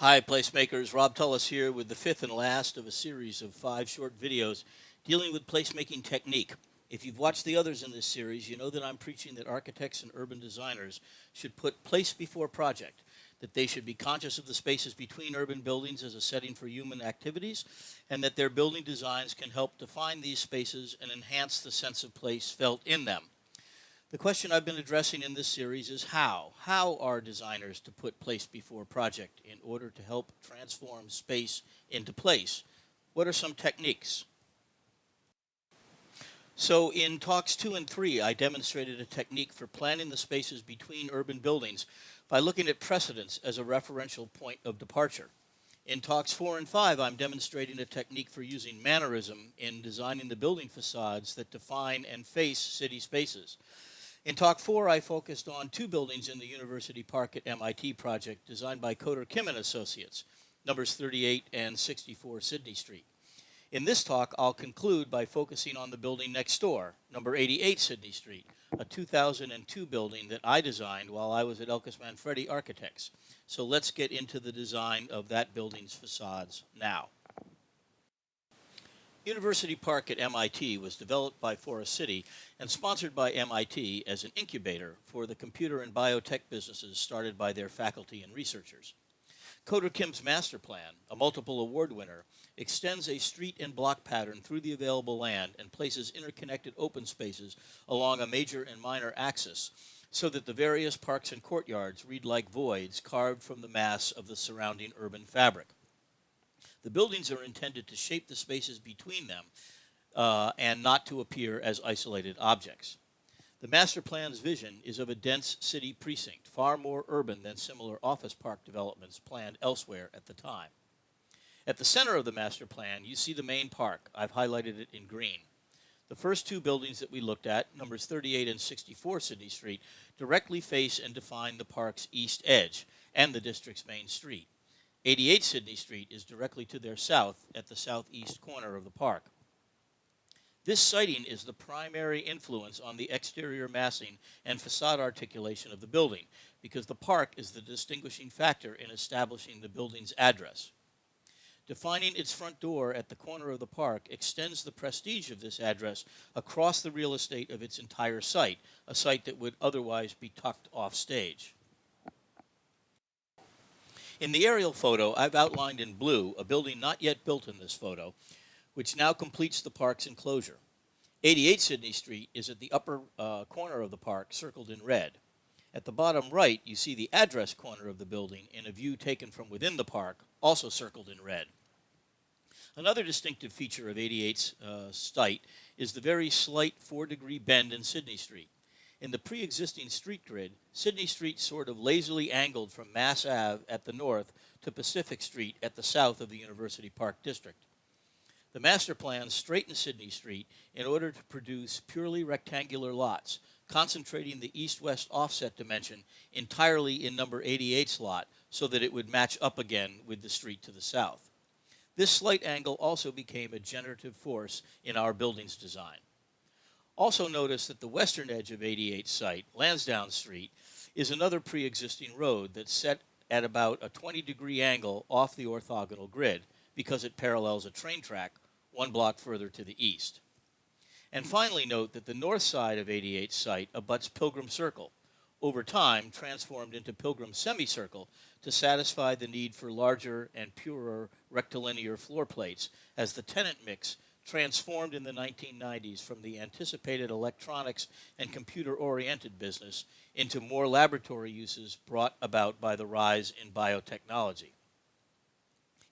Hi, placemakers. Rob Tullis here with the fifth and last of a series of 5 short videos dealing with placemaking technique. If you've watched the others in this series, you know that I'm preaching that architects and urban designers should put place before project, that they should be conscious of the spaces between urban buildings as a setting for human activities, and that their building designs can help define these spaces and enhance the sense of place felt in them. The question I've been addressing in this series is how. How are designers to put place before project in order to help transform space into place? What are some techniques? So in talks 2 and 3, I demonstrated a technique for planning the spaces between urban buildings by looking at precedents as a referential point of departure. In talks 4 and 5, I'm demonstrating a technique for using Mannerism in designing the building facades that define and face city spaces. In Talk 4, I focused on 2 buildings in the University Park at MIT project designed by Coder Kim and Associates, numbers 38 and 64 Sidney Street. In this talk, I'll conclude by focusing on the building next door, number 88 Sidney Street, a 2002 building that I designed while I was at Elkis Manfredi Architects. So let's get into the design of that building's facades now. University Park at MIT was developed by Forest City and sponsored by MIT as an incubator for the computer and biotech businesses started by their faculty and researchers. Coder Kim's master plan, a multiple award winner, extends a street and block pattern through the available land and places interconnected open spaces along a major and minor axis so that the various parks and courtyards read like voids carved from the mass of the surrounding urban fabric. The buildings are intended to shape the spaces between them and not to appear as isolated objects. The master plan's vision is of a dense city precinct, far more urban than similar office park developments planned elsewhere at the time. At the center of the master plan, you see the main park. I've highlighted it in green. The first 2 buildings that we looked at, numbers 38 and 64 Sidney Street, directly face and define the park's east edge and the district's main street. 88 Sidney Street is directly to their south at the southeast corner of the park. This siting is the primary influence on the exterior massing and facade articulation of the building because the park is the distinguishing factor in establishing the building's address. Defining its front door at the corner of the park extends the prestige of this address across the real estate of its entire site, a site that would otherwise be tucked off stage. In the aerial photo, I've outlined in blue a building not yet built in this photo, which now completes the park's enclosure. 88 Sidney Street is at the upper corner of the park, circled in red. At the bottom right, you see the address corner of the building in a view taken from within the park, also circled in red. Another distinctive feature of 88's site is the very slight 4-degree bend in Sidney Street. In the pre-existing street grid, Sidney Street sort of lazily angled from Mass Ave at the north to Pacific Street at the south of the University Park District. The master plan straightened Sidney Street in order to produce purely rectangular lots, concentrating the east-west offset dimension entirely in number 88's lot so that it would match up again with the street to the south. This slight angle also became a generative force in our building's design. Also notice that the western edge of 88's site, Lansdowne Street, is another pre-existing road that's set at about a 20-degree angle off the orthogonal grid because it parallels a train track 1 block further to the east. And finally note that the north side of 88's site abuts Pilgrim Circle, over time transformed into Pilgrim Semicircle to satisfy the need for larger and purer rectilinear floor plates as the tenant mix transformed in the 1990s from the anticipated electronics and computer-oriented business into more laboratory uses brought about by the rise in biotechnology.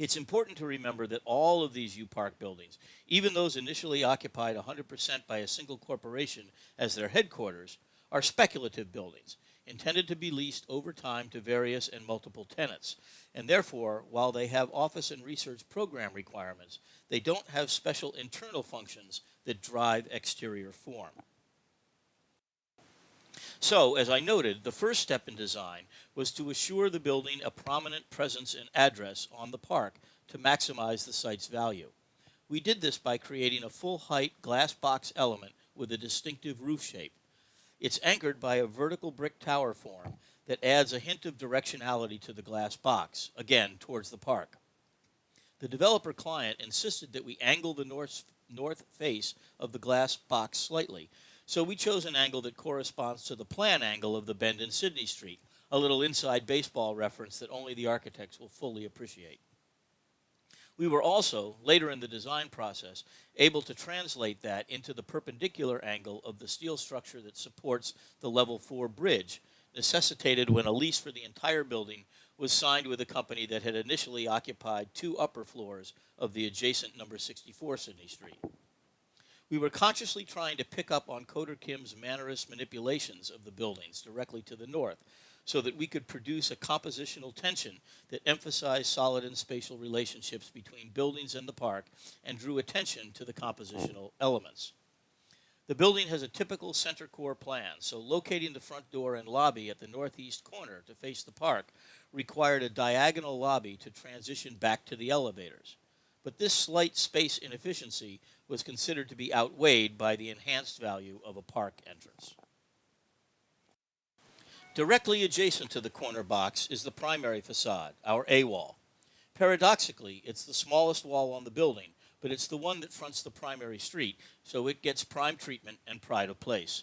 It's important to remember that all of these U-Park buildings, even those initially occupied 100% by a single corporation as their headquarters, are speculative buildings, intended to be leased over time to various and multiple tenants. And therefore, while they have office and research program requirements, they don't have special internal functions that drive exterior form. So, as I noted, the first step in design was to assure the building a prominent presence and address on the park to maximize the site's value. We did this by creating a full-height glass box element with a distinctive roof shape. It's anchored by a vertical brick tower form that adds a hint of directionality to the glass box, again, towards the park. The developer client insisted that we angle the north face of the glass box slightly, so we chose an angle that corresponds to the plan angle of the bend in Sidney Street, a little inside baseball reference that only the architects will fully appreciate. We were also, later in the design process, able to translate that into the perpendicular angle of the steel structure that supports the level 4 bridge, necessitated when a lease for the entire building was signed with a company that had initially occupied 2 upper floors of the adjacent number 64 Sidney Street. We were consciously trying to pick up on Coder Kim's Mannerist manipulations of the buildings directly to the north, so that we could produce a compositional tension that emphasized solid and spatial relationships between buildings and the park and drew attention to the compositional elements. The building has a typical center core plan, so locating the front door and lobby at the northeast corner to face the park required a diagonal lobby to transition back to the elevators. But this slight space inefficiency was considered to be outweighed by the enhanced value of a park entrance. Directly adjacent to the corner box is the primary facade, our A wall. Paradoxically, it's the smallest wall on the building, but it's the one that fronts the primary street, so it gets prime treatment and pride of place.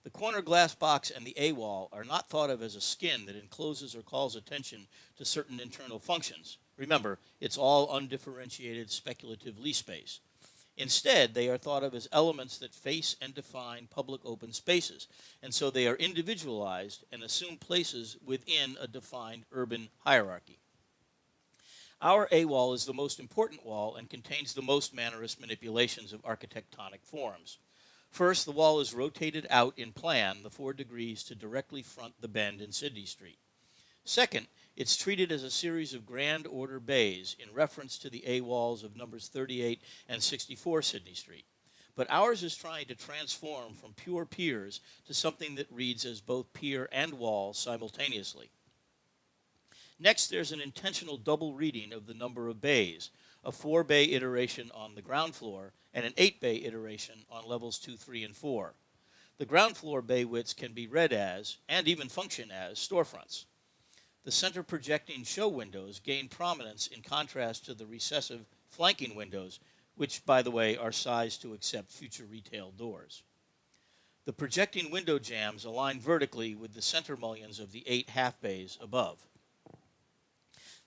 The corner glass box and the A wall are not thought of as a skin that encloses or calls attention to certain internal functions. Remember, it's all undifferentiated speculative lease space. Instead, they are thought of as elements that face and define public open spaces, and so they are individualized and assume places within a defined urban hierarchy. Our A-wall is the most important wall and contains the most Mannerist manipulations of architectonic forms. First, the wall is rotated out in plan the 4 degrees to directly front the bend in Sidney Street. Second, it's treated as a series of grand order bays in reference to the A-walls of numbers 38 and 64 Sidney Street. But ours is trying to transform from pure piers to something that reads as both pier and wall simultaneously. Next, there's an intentional double reading of the number of bays, a 4-bay iteration on the ground floor and an 8-bay iteration on levels 2, 3, and 4. The ground floor bay widths can be read as, and even function as, storefronts. The center projecting show windows gain prominence in contrast to the recessive flanking windows, which, by the way, are sized to accept future retail doors. The projecting window jambs align vertically with the center mullions of the 8 half bays above.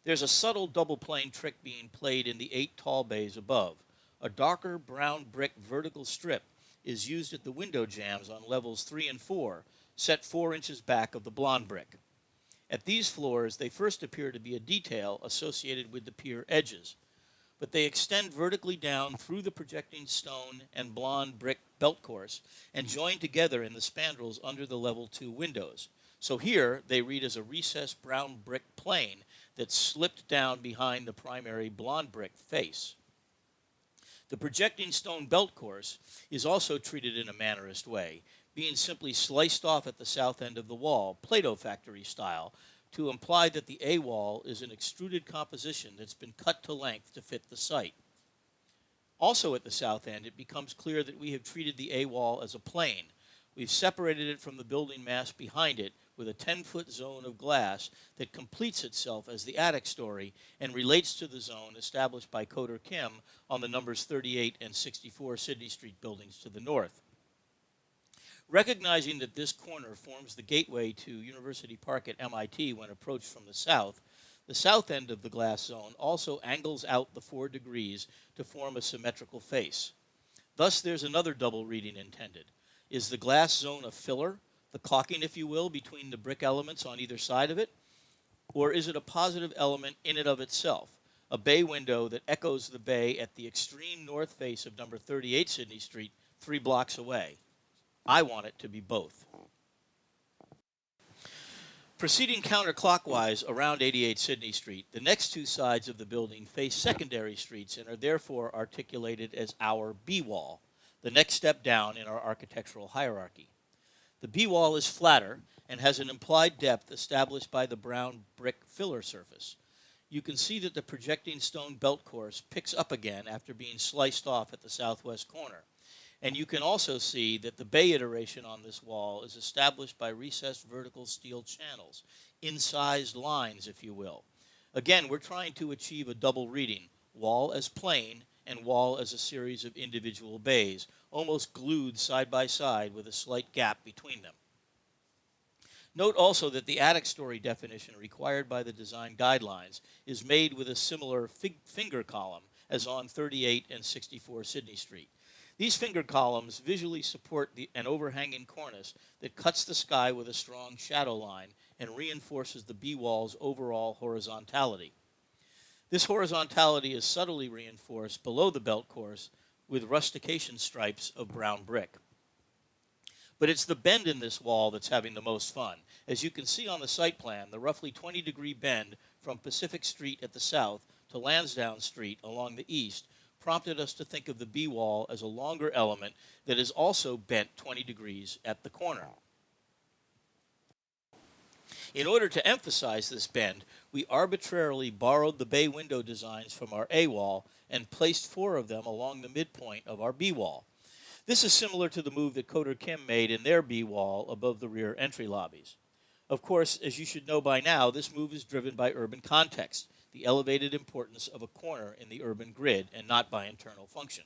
There's a subtle double plane trick being played in the 8 tall bays above. A darker brown brick vertical strip is used at the window jambs on levels 3 and 4, set 4 inches back of the blonde brick. At these floors, they first appear to be a detail associated with the pier edges, but they extend vertically down through the projecting stone and blonde brick belt course and join together in the spandrels under the level 2 windows. So here, they read as a recessed brown brick plane that slipped down behind the primary blonde brick face. The projecting stone belt course is also treated in a Mannerist way, being simply sliced off at the south end of the wall, Play-Doh factory style, to imply that the A-wall is an extruded composition that's been cut to length to fit the site. Also at the south end, it becomes clear that we have treated the A-wall as a plane. We've separated it from the building mass behind it with a 10-foot zone of glass that completes itself as the attic story and relates to the zone established by Coder Kim on the numbers 38 and 64 Sidney Street buildings to the north. Recognizing that this corner forms the gateway to University Park at MIT when approached from the south end of the glass zone also angles out the 4 degrees to form a symmetrical face. Thus, there's another double reading intended. Is the glass zone a filler, the caulking, if you will, between the brick elements on either side of it? Or is it a positive element in and of itself, a bay window that echoes the bay at the extreme north face of number 38 Sidney Street, 3 blocks away? I want it to be both. Proceeding counterclockwise around 88 Sidney Street, the next 2 sides of the building face secondary streets and are therefore articulated as our B-wall, the next step down in our architectural hierarchy. The B-wall is flatter and has an implied depth established by the brown brick filler surface. You can see that the projecting stone belt course picks up again after being sliced off at the southwest corner. And you can also see that the bay iteration on this wall is established by recessed vertical steel channels, incised lines, if you will. Again, we're trying to achieve a double reading, wall as plane and wall as a series of individual bays, almost glued side by side with a slight gap between them. Note also that the attic story definition required by the design guidelines is made with a similar finger column as on 38 and 64 Sidney Street. These finger columns visually support an overhanging cornice that cuts the sky with a strong shadow line and reinforces the B-wall's overall horizontality. This horizontality is subtly reinforced below the belt course with rustication stripes of brown brick. But it's the bend in this wall that's having the most fun. As you can see on the site plan, the roughly 20-degree bend from Pacific Street at the south to Lansdowne Street along the east prompted us to think of the B-wall as a longer element that is also bent 20 degrees at the corner. In order to emphasize this bend, we arbitrarily borrowed the bay window designs from our A wall and placed 4 of them along the midpoint of our B wall. This is similar to the move that Coder Kim made in their B wall above the rear entry lobbies. Of course, as you should know by now, this move is driven by urban context, the elevated importance of a corner in the urban grid, and not by internal function.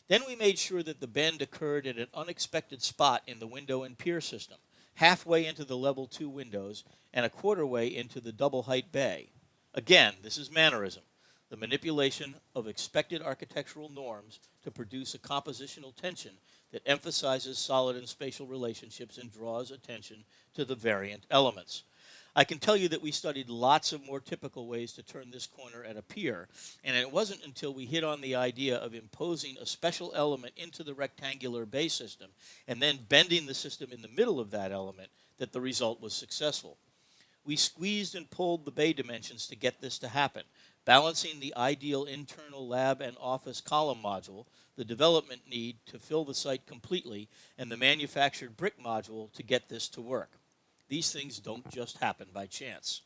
Then we made sure that the bend occurred at an unexpected spot in the window and pier system, halfway into the level 2 windows and a quarter-way into the double-height bay. Again, this is Mannerism, the manipulation of expected architectural norms to produce a compositional tension that emphasizes solid and spatial relationships and draws attention to the variant elements. I can tell you that we studied lots of more typical ways to turn this corner at a pier, and it wasn't until we hit on the idea of imposing a special element into the rectangular bay system and then bending the system in the middle of that element that the result was successful. We squeezed and pulled the bay dimensions to get this to happen, balancing the ideal internal lab and office column module, the development need to fill the site completely, and the manufactured brick module to get this to work. These things don't just happen by chance.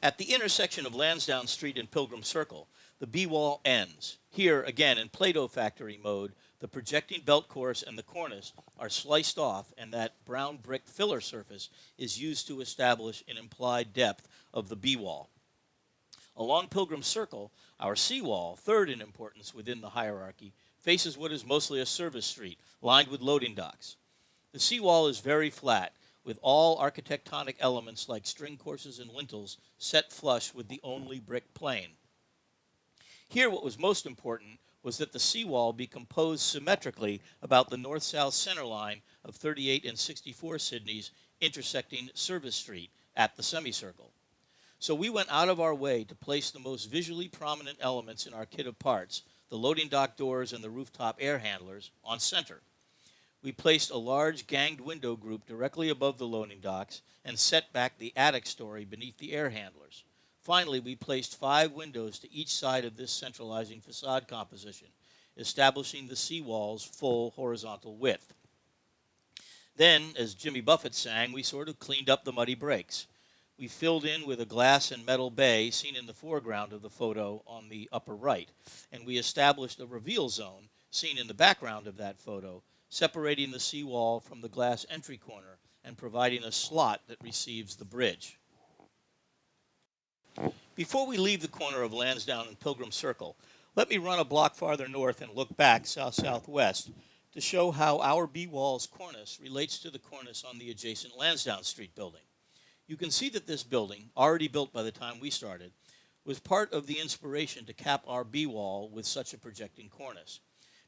At the intersection of Lansdowne Street and Pilgrim Circle, the B-wall ends. Here, again, in Play-Doh factory mode, the projecting belt course and the cornice are sliced off, and that brown brick filler surface is used to establish an implied depth of the B-wall. Along Pilgrim Circle, our C-wall, third in importance within the hierarchy, faces what is mostly a service street, lined with loading docks. The seawall is very flat, with all architectonic elements like string courses and lintels set flush with the only brick plane. Here, what was most important was that the seawall be composed symmetrically about the north-south center line of 38 and 64 Sidney's intersecting Service Street at the semicircle. So we went out of our way to place the most visually prominent elements in our kit of parts, the loading dock doors and the rooftop air handlers, on center. We placed a large ganged window group directly above the loading docks and set back the attic story beneath the air handlers. Finally, we placed 5 windows to each side of this centralizing facade composition, establishing the seawall's full horizontal width. Then, as Jimmy Buffett sang, we sort of cleaned up the muddy breaks. We filled in with a glass and metal bay seen in the foreground of the photo on the upper right, and we established a reveal zone seen in the background of that photo, separating the seawall from the glass entry corner and providing a slot that receives the bridge. Before we leave the corner of Lansdowne and Pilgrim Circle, let me run a block farther north and look back south-southwest to show how our B-wall's cornice relates to the cornice on the adjacent Lansdowne Street building. You can see that this building, already built by the time we started, was part of the inspiration to cap our B-wall with such a projecting cornice,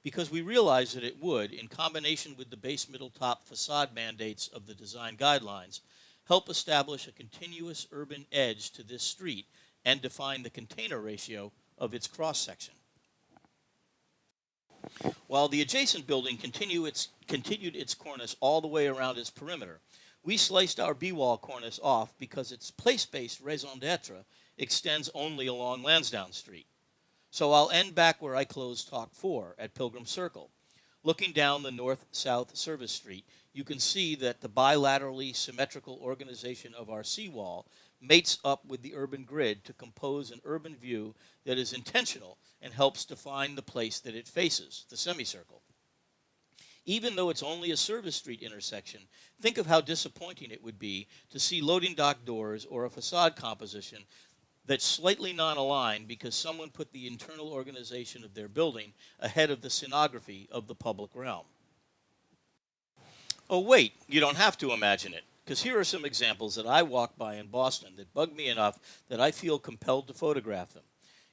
because we realized that it would, in combination with the base middle top facade mandates of the design guidelines, help establish a continuous urban edge to this street and define the container ratio of its cross-section. While the adjacent building continued its cornice all the way around its perimeter, we sliced our B-wall cornice off because its place-based raison d'etre extends only along Lansdowne Street. So I'll end back where I closed Talk 4, at Pilgrim Circle. Looking down the north-south service street, you can see that the bilaterally symmetrical organization of our seawall mates up with the urban grid to compose an urban view that is intentional and helps define the place that it faces, the semicircle. Even though it's only a service street intersection, think of how disappointing it would be to see loading dock doors or a facade composition that's slightly non-aligned because someone put the internal organization of their building ahead of the scenography of the public realm. Oh, wait, you don't have to imagine it, because here are some examples that I walked by in Boston that bug me enough that I feel compelled to photograph them.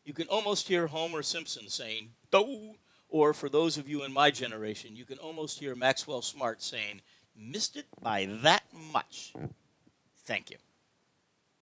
You can almost hear Homer Simpson saying, "Doh," or for those of you in my generation, you can almost hear Maxwell Smart saying, "Missed it by that much." Thank you.